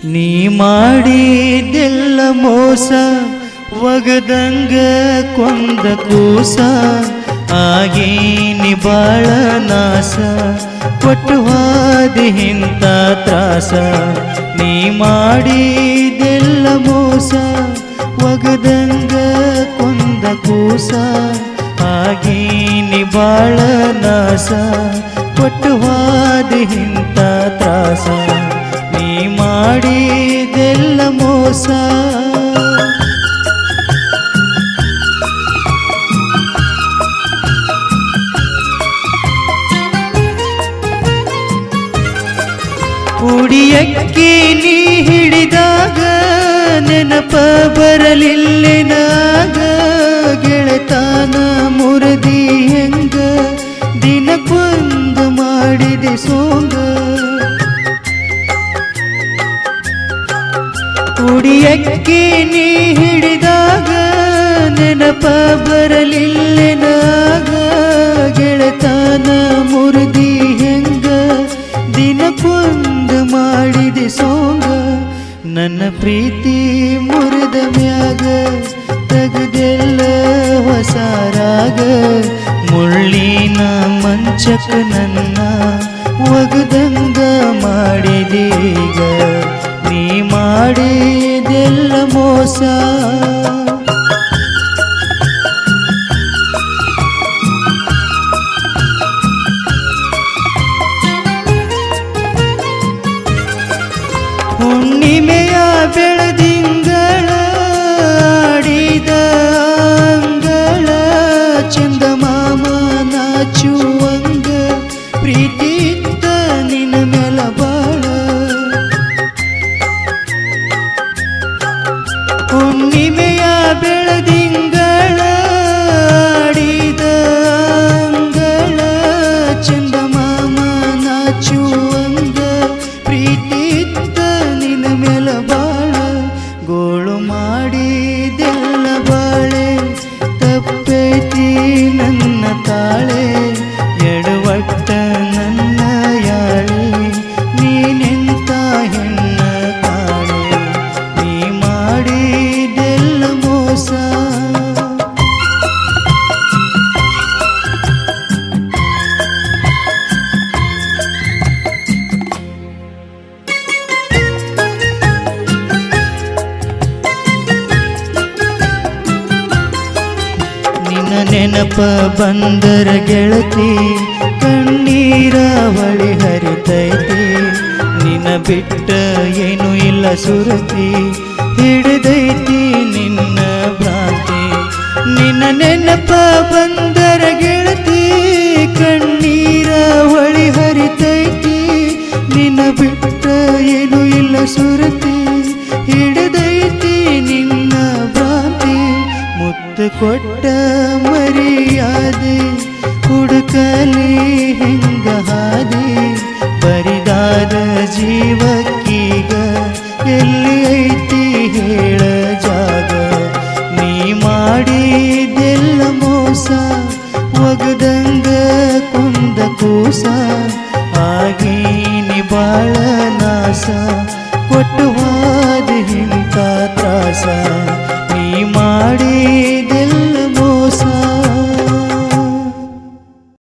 ನೀ ಮಾಡಿದೆಲ್ಲ ಮೋಸ ಒಗದಂಗ ಕೊಂದ ಕೂಸ ಆಗೇನಿ ಬಾಳ ನಾಸ ಕೊಟ್ಟು ಹಾದಿ ಇಂಥ ತ್ರಾಸ ನೀ ಮಾಡಿದೆಲ್ಲ ಮೋಸ ಒಗದಂಗ ಕೊಂದ ಕೂಸ ಆಗೇನಿ ಬಾಳ ನಾಸ ಕೊಟ್ಟು ಹಾದಿ ಇಂಥ ತ್ರಾಸ ನೀ ಮಾಡಿದೆಲ್ಲ ಮೋಸ ಉಡಿಯಕ್ಕೆ ನೀ ಹಿಡಿದಾಗ ನೆನಪ ಬರಲಿಲ್ಲೆನಾಗ ಗೆಳತಾನ ಮುರದಿ ಹೆಂಗ ದಿನಕ್ಕೊಂದು ಮಾಡಿದೆ ಸೋಂಗ ಉಡಿಯಕ್ಕೆ ನೀ ಹಿಡಿದಾಗ ನೆನಪ ಬರಲಿಲ್ಲೆನಾಗ ಗೆಳತಾನ ಮುರದಿ ಹೆಂಗ ದಿನಕ್ಕೊಂದು ಮಾಡಿದೆ ಸೋಂಗ ನನ್ನ ಪ್ರೀತಿ ಮುರಿದ ಮ್ಯಾಗ ತೆಗೆದೆಲ್ಲ ಹೊಸರಾಗ ಮುಳ್ಳಿನ ಮಂಚಕ ನನ್ನ ಒಗದಂಗ ಮಾಡಿದೀಗ ನೀ ಮಾಡಿದೆಲ್ಲ ಮೋಸ ಹುಣ್ಣಿಮೆಯ ಬೆಳದಿಂಗಳ ಆಡಿದ ಅಂಗಳ ಚಂದಮಾಮ ನಾಚುವಂಗ ಪ್ರೀತಿತ್ತ ನಿನ್ನ ಮೇಲ ಬಾಳ ಹುಣ್ಣಿಮೆಯ ಬೆಳದಿಂಗಳ ಆಡಿದ ಅಂಗಳ ಚಂದಮಾಮ ನಾಚುವಂಗ ಪ್ರೀತಿತ್ತ ನಿನ್ನ ಮೇಲ ಬಾಳ ಗೋಳು ಮಾಡಿದೆಲ್ಲ ಬಾಳೆ ತಪ್ಪೈತಿ ನನ್ನ ತಾಳೆ ಎಡವಟ್ಟ ನನ್ನ ಯಾಳೆ ನೀನೆಂತ ಹೆಣ್ಣ ಕಾಳೆ ನೀ ಮಾಡಿದೆಲ್ಲ ಮೋಸ ನಿನ್ನ ನೆನಪ ಬಂದರ ಗೆಳತಿ ಕಣ್ಣೀರ ಹೊಳಿ ಹರಿತೈತಿ ನಿನ್ನ ಬಿಟ್ಟ ಏನು ಇಲ್ಲ ಸುರತಿ ಹಿಡಿದೈತಿ ನಿನ್ನ ಭ್ರಾಂತಿ ನಿನ್ನ ನೆನಪ ಬಂದರ ಗೆಳತಿ ಕಣ್ಣೀರ ಹೊಳಿ ಹರಿತೈತಿ ನಿನ್ನ ಬಿಟ್ಟ ಏನು ಇಲ್ಲ ಸುರತಿ ಹಿಡಿದೈತಿ ನಿನ್ನ ಭ್ರಾಂತಿ ಮುತ್ತು ಕೊಟ್ಟ ಮರ್ಯಾದೆ ಹುಡುಕಲಿ ಹೆಂಗ ಹಾದಿ ಬರಿದಾದ ಜೀವಕ್ಕೀಗ ಎಲ್ಲಿ ಐತಿ ಹೇಳ